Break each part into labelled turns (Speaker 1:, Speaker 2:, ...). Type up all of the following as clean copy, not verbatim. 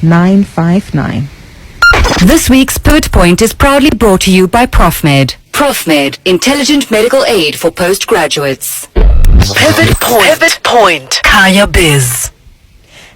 Speaker 1: 959.
Speaker 2: This week's Pivot Point is proudly brought to you by ProfMed. ProfMed, intelligent medical aid for postgraduates.
Speaker 3: Pivot Point. Kaya Bizz.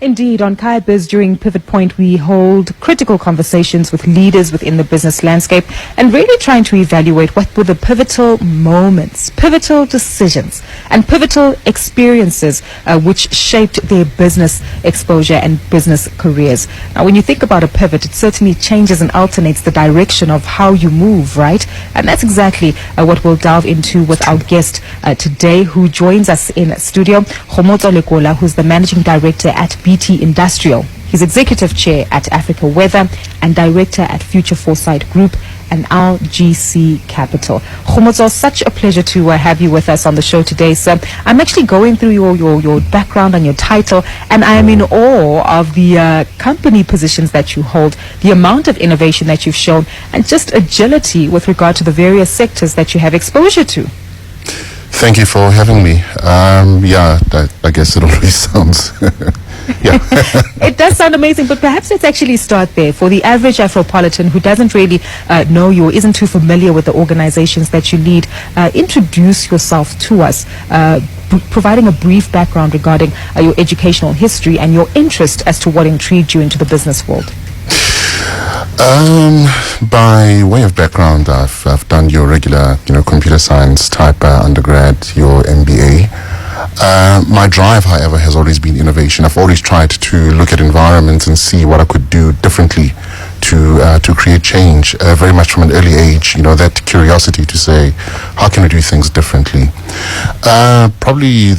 Speaker 1: Indeed, on Kaya Bizz during Pivot Point, we hold critical conversations with leaders within the business landscape and really trying to evaluate what were the pivotal moments, pivotal decisions, and pivotal experiences which shaped their business exposure and business careers. Now, when you think about a pivot, it certainly changes and alternates the direction of how you move, right? And that's exactly what we'll delve into with our guest today, who joins us in studio, Kgomotso Lekola, who's the Managing Director at BT Industrial. He's Executive Chair at Africa Weather and Director at Future Foresight Group and LGC Capital. Kgomotso, such a pleasure to have you with us on the show today, sir. I'm actually going through your background and your title, and I am in awe of the company positions that you hold, the amount of innovation that you've shown, and just agility with regard to the various sectors that you have exposure to.
Speaker 4: Thank you for having me. I guess it always sounds... yeah.
Speaker 1: It does sound amazing, but perhaps let's actually start there. For the average Afropolitan who doesn't really know you or isn't too familiar with the organizations that you lead, introduce yourself to us, providing a brief background regarding your educational history and your interest as to what intrigued you into the business world.
Speaker 4: By way of background, I've done your regular, computer science type undergrad, your MBA. My drive, however, has always been innovation. I've always tried to look at environments and see what I could do differently to create change, very much from an early age, that curiosity to say, how can we do things differently? Probably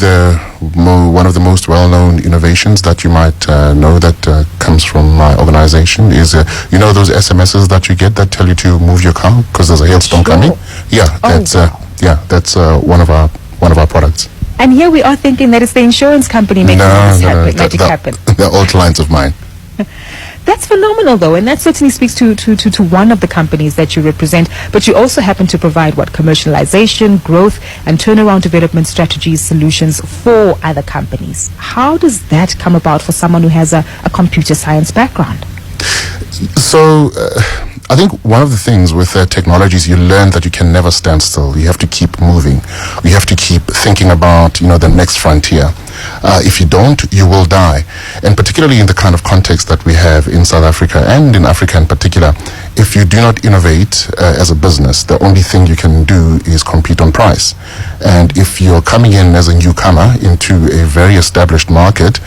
Speaker 4: one of the most well-known innovations that you might know that comes from my organization is, those SMSs that you get that tell you to move your car because there's a hailstorm coming? Yeah, that's one of our products.
Speaker 1: And here we are thinking that it's the insurance company making magic happen.
Speaker 4: They're all clients of mine.
Speaker 1: That's phenomenal, though, and that certainly speaks to one of the companies that you represent. But you also happen to provide commercialization, growth, and turnaround development strategies, solutions for other companies. How does that come about for someone who has a computer science background?
Speaker 4: So, I think one of the things with technologies, you learn that you can never stand still. You have to keep moving. You have to keep thinking about, the next frontier. If you don't, you will die. And particularly in the kind of context that we have in South Africa and in Africa in particular, if you do not innovate as a business, the only thing you can do is compete on price. And if you're coming in as a newcomer into a very established market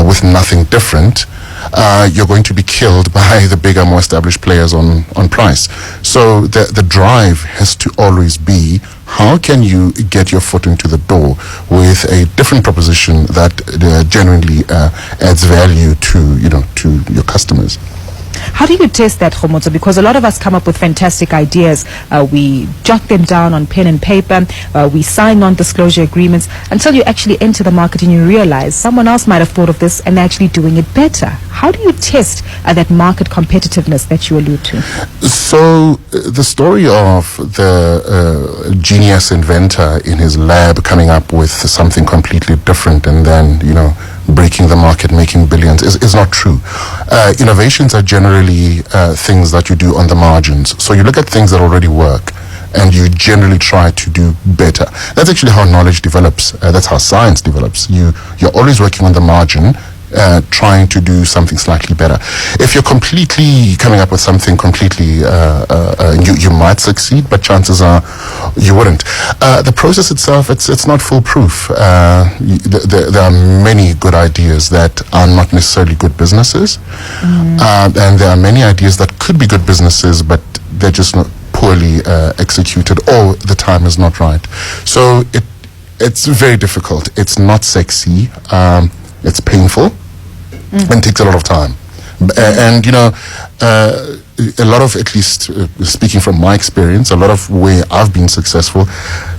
Speaker 4: with nothing different, you're going to be killed by the bigger, more established players on price. So the drive has to always be, how can you get your foot into the door with a different proposition that genuinely adds value to your customers?
Speaker 1: How do you test that, Kgomotso? Because a lot of us come up with fantastic ideas. We jot them down on pen and paper. We sign non-disclosure agreements until you actually enter the market and you realize someone else might have thought of this and they're actually doing it better. How do you test that market competitiveness that you allude to?
Speaker 4: So the story of the genius inventor in his lab coming up with something completely different and then, breaking the market, making billions is not true. Innovations are generally things that you do on the margins. So you look at things that already work and you generally try to do better. That's actually how knowledge develops. That's how science develops. You're always working on the margin, trying to do something slightly better. If you're completely coming up with something completely you might succeed, but chances are you wouldn't. The process itself, it's not foolproof. There are many good ideas that are not necessarily good businesses, and there are many ideas that could be good businesses, but they're just not poorly executed, or the time is not right. So it's very difficult. It's not sexy. It's painful and takes a lot of time. And, a lot of, at least speaking from my experience, a lot of where I've been successful,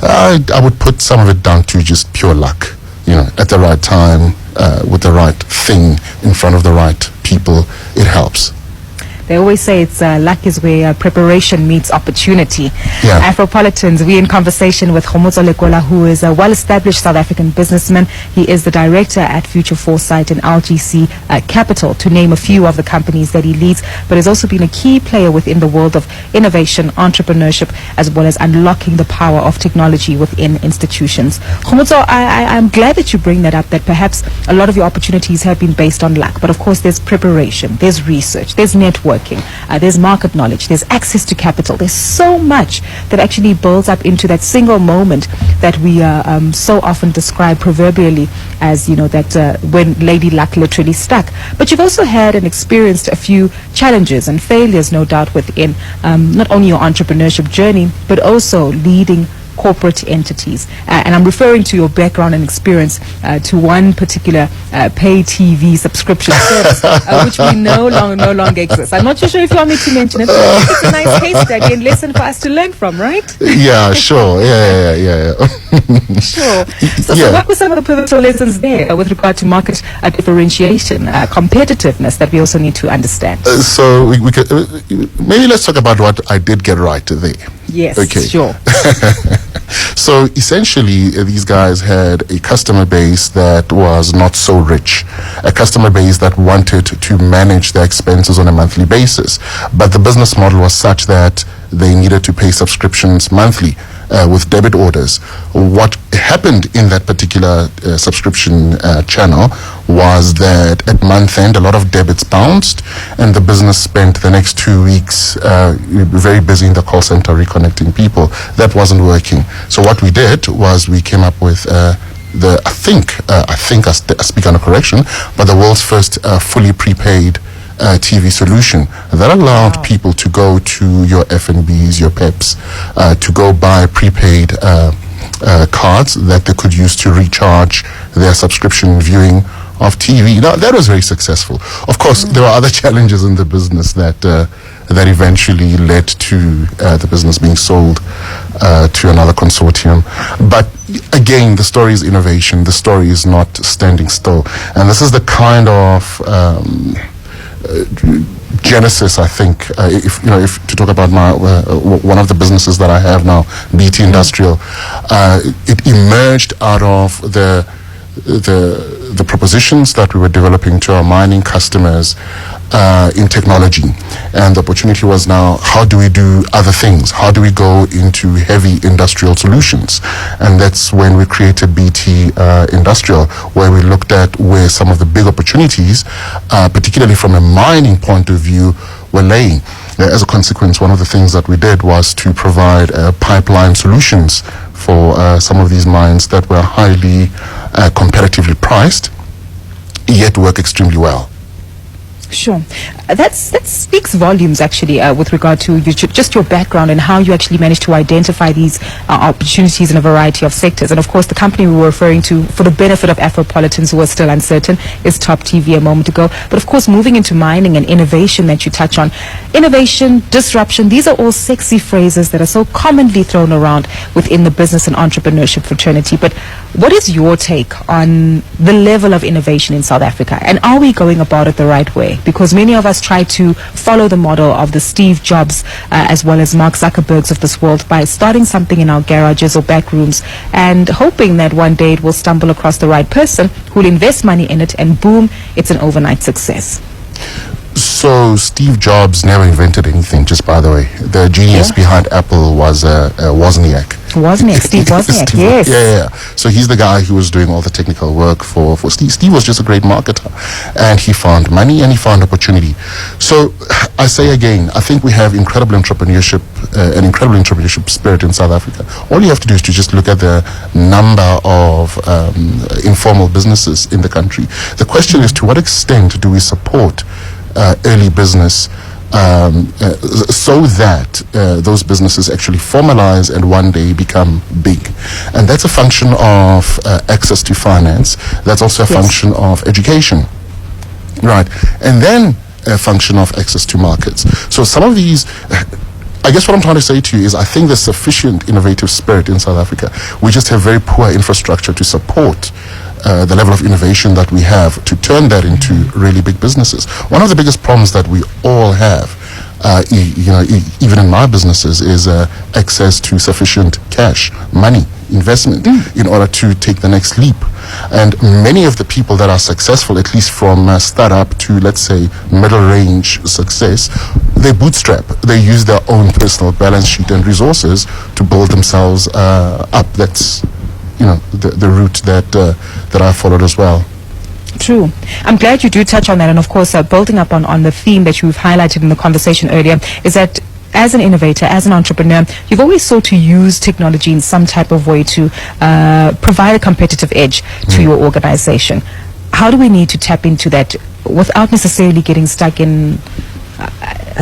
Speaker 4: I would put some of it down to just pure luck. At the right time, with the right thing in front of the right people, it helps.
Speaker 1: They always say it's luck is where preparation meets opportunity.
Speaker 4: Yeah.
Speaker 1: Afropolitans, we're in conversation with Kgomotso Lekola, who is a well-established South African businessman. He is the director at Future Foresight and LGC Capital, to name a few of the companies that he leads, but has also been a key player within the world of innovation, entrepreneurship, as well as unlocking the power of technology within institutions. Kgomotso, I'm glad that you bring that up, that perhaps a lot of your opportunities have been based on luck, but of course there's preparation, there's research, there's networking, there's market knowledge, there's access to capital. There's so much that actually builds up into that single moment that we so often describe proverbially as, that when Lady Luck literally stuck. But you've also had and experienced a few challenges and failures, no doubt, within not only your entrepreneurship journey, but also leading corporate entities. And I'm referring to your background and experience to one particular pay TV subscription service, which we no longer exists. I'm not too sure if you want me to mention it, but I think it's a nice case study and lesson for us to learn from, right?
Speaker 4: Yeah, sure. Yeah.
Speaker 1: Sure. So what were some of the pivotal lessons there with regard to market differentiation, competitiveness that we also need to understand?
Speaker 4: So we could, maybe let's talk about what I did get right there.
Speaker 1: Yes,
Speaker 4: okay.
Speaker 1: Sure.
Speaker 4: So essentially, these guys had a customer base that was not so rich, a customer base that wanted to manage their expenses on a monthly basis. But the business model was such that they needed to pay subscriptions monthly with debit orders. What happened in that particular subscription channel was that at month end, a lot of debits bounced, and the business spent the next 2 weeks very busy in the call center reconnecting people. That wasn't working. So what we did was we came up with I think I speak under correction, but the world's first fully prepaid TV solution that allowed people to go to your FM Bizz, your PEPs, to go buy prepaid cards that they could use to recharge their subscription viewing of TV. Now, that was very successful. Of course, there were other challenges in the business that eventually led to the business being sold to another consortium. But again, the story is innovation. The story is not standing still. And this is the kind of genesis, I think, if to talk about my one of the businesses that I have now, BT Industrial, it emerged out of the propositions that we were developing to our mining customers in technology, and the opportunity was now, how do we do other things? How do we go into heavy industrial solutions? And that's when we created BT Industrial, where we looked at where some of the big opportunities, particularly from a mining point of view, were laying. As a consequence, one of the things that we did was to provide pipeline solutions for some of these mines that were highly competitively priced, yet work extremely well.
Speaker 1: Sure. That speaks volumes, actually, with regard to just your background and how you actually managed to identify these opportunities in a variety of sectors. And of course, the company we were referring to, for the benefit of Afropolitans who are still uncertain, is Top TV a moment ago. But of course, moving into mining and innovation that you touch on, innovation, disruption, these are all sexy phrases that are so commonly thrown around within the business and entrepreneurship fraternity. But what is your take on the level of innovation in South Africa? And are we going about it the right way? Because many of us try to follow the model of the Steve Jobs as well as Mark Zuckerbergs of this world by starting something in our garages or back rooms and hoping that one day it will stumble across the right person who will invest money in it, and boom, it's an overnight success.
Speaker 4: So Steve Jobs never invented anything, just by the way. The genius behind Apple was Wozniak.
Speaker 1: Steve Wozniak, yes.
Speaker 4: Yeah. So he's the guy who was doing all the technical work for Steve. Steve was just a great marketer, and he found money and he found opportunity. So I say again, I think we have incredible entrepreneurship, an incredible entrepreneurship spirit in South Africa. All you have to do is to just look at the number of informal businesses in the country. The question is, to what extent do we support early business so that those businesses actually formalize and one day become big? And that's a function of access to finance. That's also a function of education, right? And then a function of access to markets. So some of these, I guess what I'm trying to say to you is, I think there's sufficient innovative spirit in South Africa. We just have very poor infrastructure to support the level of innovation that we have to turn that into really big businesses. One of the biggest problems that we all have even in my businesses, is access to sufficient cash, money, investment in order to take the next leap. And many of the people that are successful, at least from startup to, let's say, middle range success, they bootstrap. They use their own personal balance sheet and resources to build themselves up. That's the route that I followed as well.
Speaker 1: True. I'm glad you do touch on that. And of course, building up on the theme that you've highlighted in the conversation earlier, is that as an innovator, as an entrepreneur, you've always sought to use technology in some type of way to provide a competitive edge to your organization. How do we need to tap into that without necessarily getting stuck in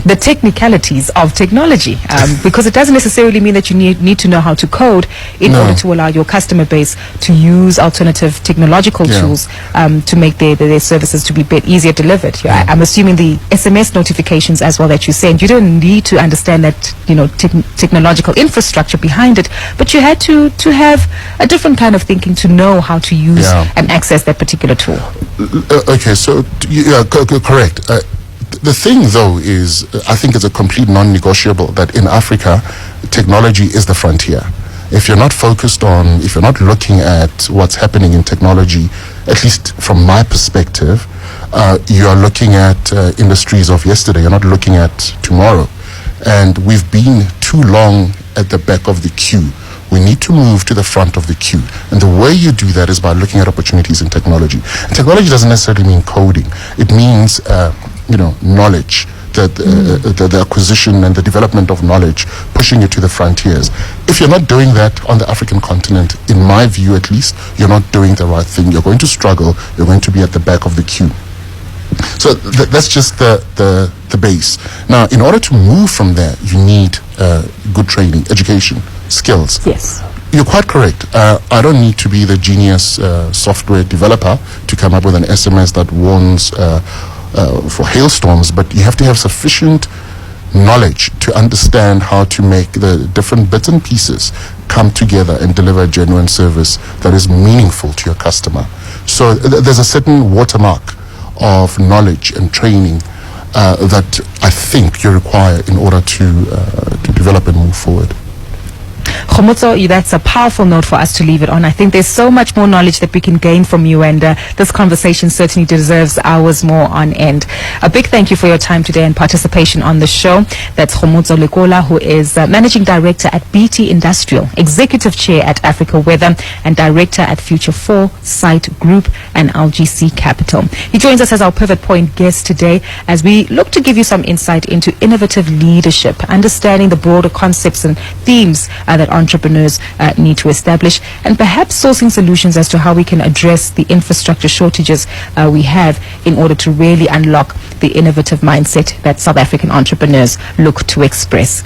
Speaker 1: the technicalities of technology? Because it doesn't necessarily mean that you need to know how to code in order to allow your customer base to use alternative technological tools to make their services to be a bit easier delivered. I'm assuming the SMS notifications as well that you send, you don't need to understand that technological infrastructure behind it, but you had to have a different kind of thinking to know how to use and access that particular tool.
Speaker 4: Okay, so correct. The thing, though, is I think it's a complete non-negotiable that in Africa, technology is the frontier. If you're not focused on, if you're not looking at what's happening in technology, at least from my perspective, you are looking at industries of yesterday. You're not looking at tomorrow. And we've been too long at the back of the queue. We need to move to the front of the queue. And the way you do that is by looking at opportunities in technology. And technology doesn't necessarily mean coding. It means knowledge, the acquisition and the development of knowledge, pushing you to the frontiers. If you're not doing that on the African continent, in my view at least, you're not doing the right thing. You're going to struggle. You're going to be at the back of the queue. So that's just the base. Now, in order to move from there, you need good training, education, skills.
Speaker 1: Yes.
Speaker 4: You're quite correct. I don't need to be the genius software developer to come up with an SMS that warns for hailstorms, but you have to have sufficient knowledge to understand how to make the different bits and pieces come together and deliver a genuine service that is meaningful to your customer. So there's a certain watermark of knowledge and training that I think you require in order to develop and move forward.
Speaker 1: Kgomotso, that's a powerful note for us to leave it on. I think there's so much more knowledge that we can gain from you, and this conversation certainly deserves hours more on end. A big thank you for your time today and participation on the show. That's Kgomotso Lekola, who is Managing Director at BT Industrial, Executive Chair at Africa Weather, and Director at Future 4 Site Group and LGC Capital. He joins us as our Pivot Point guest today as we look to give you some insight into innovative leadership, understanding the broader concepts and themes that entrepreneurs need to establish, and perhaps sourcing solutions as to how we can address the infrastructure shortages we have in order to really unlock the innovative mindset that South African entrepreneurs look to express.